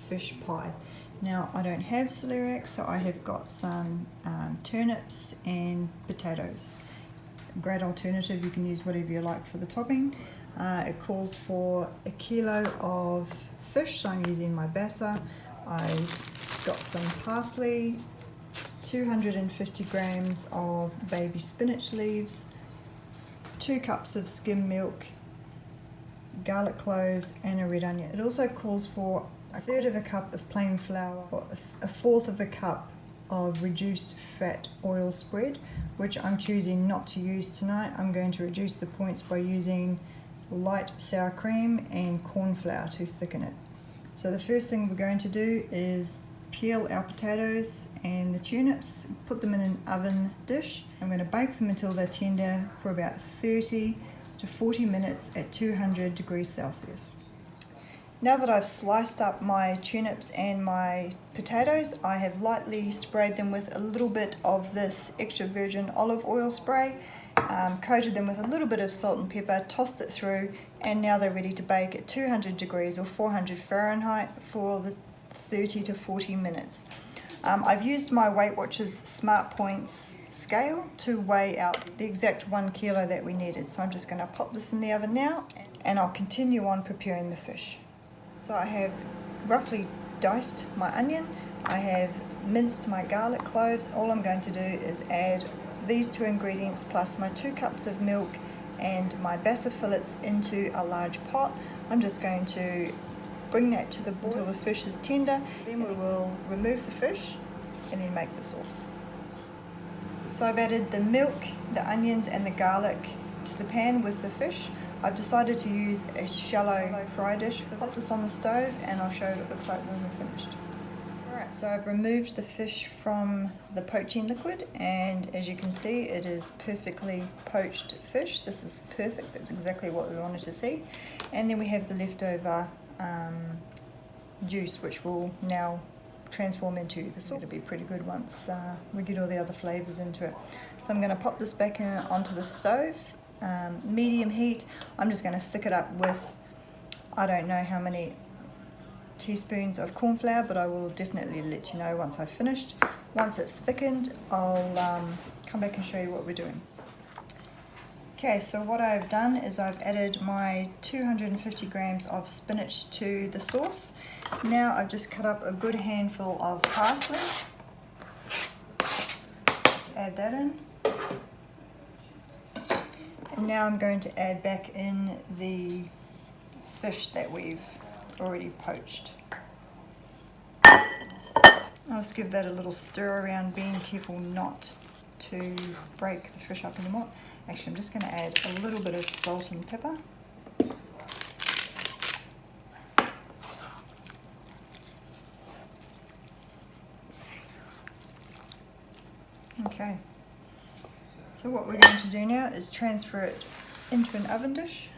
fish pie. Now I don't have celiac, so I have got some turnips and potatoes. Great alternative, you can use whatever you like for the topping. It calls for 1 kilo of fish, so I'm using my basa. I've got some parsley, 250 grams of baby spinach leaves, 2 cups of skim milk, garlic cloves and a red onion. It also calls for 1/3 cup of plain flour, or 1/4 cup of reduced fat oil spread, which I'm choosing not to use tonight. I'm going to reduce the points by using light sour cream and corn flour to thicken it. So the first thing we're going to do is peel our potatoes and the turnips, put them in an oven dish. I'm going to bake them until they're tender for about 30 to 40 minutes at 200 degrees Celsius. Now that I've sliced up my turnips and my potatoes, I have lightly sprayed them with a little bit of this extra virgin olive oil spray, coated them with a little bit of salt and pepper, tossed it through, and now they're ready to bake at 200 degrees or 400 Fahrenheit for the 30 to 40 minutes. I've used my Weight Watchers Smart Points scale to weigh out the exact 1 kilo that we needed. So I'm just going to pop this in the oven now, and I'll continue on preparing the fish. So I have roughly diced my onion, I have minced my garlic cloves. All I'm going to do is add these 2 ingredients plus my 2 cups of milk and my basa fillets into a large pot. I'm just going to bring that to the boil until the fish is tender. Then we will remove the fish and then make the sauce. So I've added the milk, the onions and the garlic to the pan with the fish. I've decided to use a shallow fry dish. Pop this on the stove and I'll show you what it looks like when we're finished. Alright, so I've removed the fish from the poaching liquid, and as you can see it is perfectly poached fish. This is perfect, that's exactly what we wanted to see. And then we have the leftover juice, which will now transform into the sauce. It'll be pretty good once we get all the other flavours into it. So I'm going to pop this back onto the stove, medium heat. I'm just going to thick it up with, I don't know how many teaspoons of corn flour, but I will definitely let you know once I've finished. Once it's thickened, I'll come back and show you what we're doing. Okay, so what I've done is I've added my 250 grams of spinach to the sauce. Now I've just cut up a good handful of parsley. Just add that in. And now I'm going to add back in the fish that we've already poached. I'll just give that a little stir around, being careful not to break the fish up anymore. Actually, I'm just going to add a little bit of salt and pepper. Okay, so what we're going to do now is transfer it into an oven dish.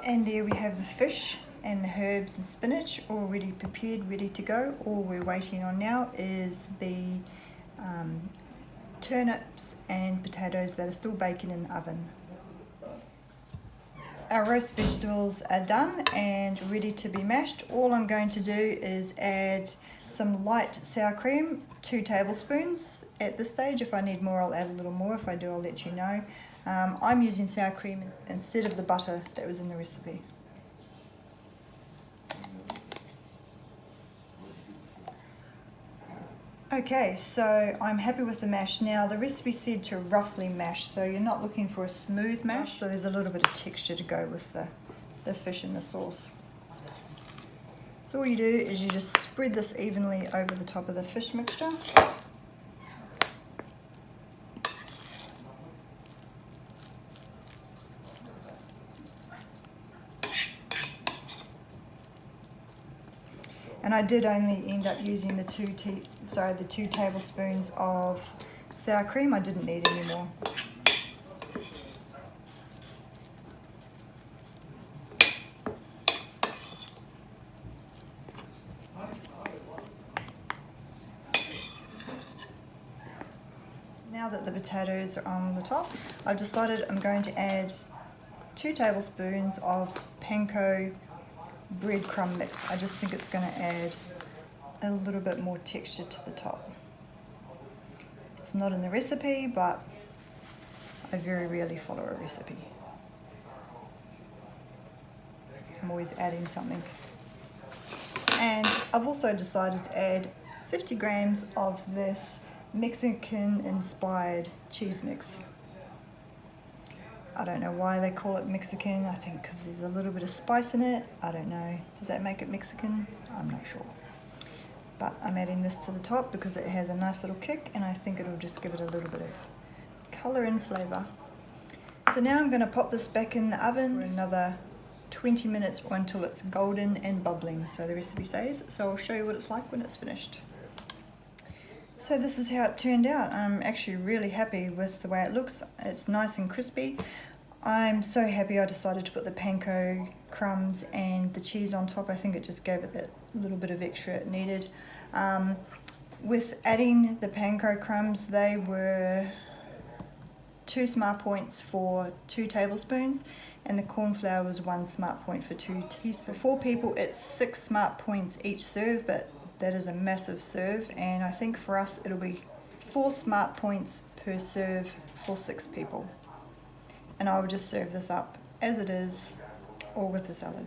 And there we have the fish and the herbs and spinach already prepared, ready to go. All we're waiting on now is the turnips and potatoes that are still baking in the oven. Our roast vegetables are done and ready to be mashed. All I'm going to do is add some light sour cream, 2 tablespoons at this stage. If I need more, I'll add a little more. If I do, I'll let you know. I'm using sour cream instead of the butter that was in the recipe. Okay, so I'm happy with the mash. Now the recipe said to roughly mash, so you're not looking for a smooth mash, so there's a little bit of texture to go with the fish in the sauce. So all you do is you just spread this evenly over the top of the fish mixture. And I did only end up using the 2 tablespoons of sour cream. I didn't need any more. Now that the potatoes are on the top, I've decided I'm going to add 2 tablespoons of panko breadcrumb mix. I just think it's going to add a little bit more texture to the top. It's not in the recipe, but I very rarely follow a recipe. I'm always adding something. And I've also decided to add 50 grams of this Mexican inspired cheese mix. I don't know why they call it Mexican. I think because there's a little bit of spice in it. I don't know. Does that make it Mexican? I'm not sure. But I'm adding this to the top because it has a nice little kick, and I think it'll just give it a little bit of colour and flavour. So now I'm going to pop this back in the oven for another 20 minutes or until it's golden and bubbling, so the recipe says. So I'll show you what it's like when it's finished. So this is how it turned out. I'm actually really happy with the way it looks. It's nice and crispy. I'm so happy I decided to put the panko crumbs and the cheese on top. I think it just gave it that little bit of extra it needed. With adding the panko crumbs, they were 2 smart points for 2 tablespoons, and the corn flour was 1 smart point for 2 teaspoons. For 4 people, it's 6 smart points each serve, but that is a massive serve, and I think for us it'll be 4 smart points per serve for 6 people. And I will just serve this up as it is, or with a salad.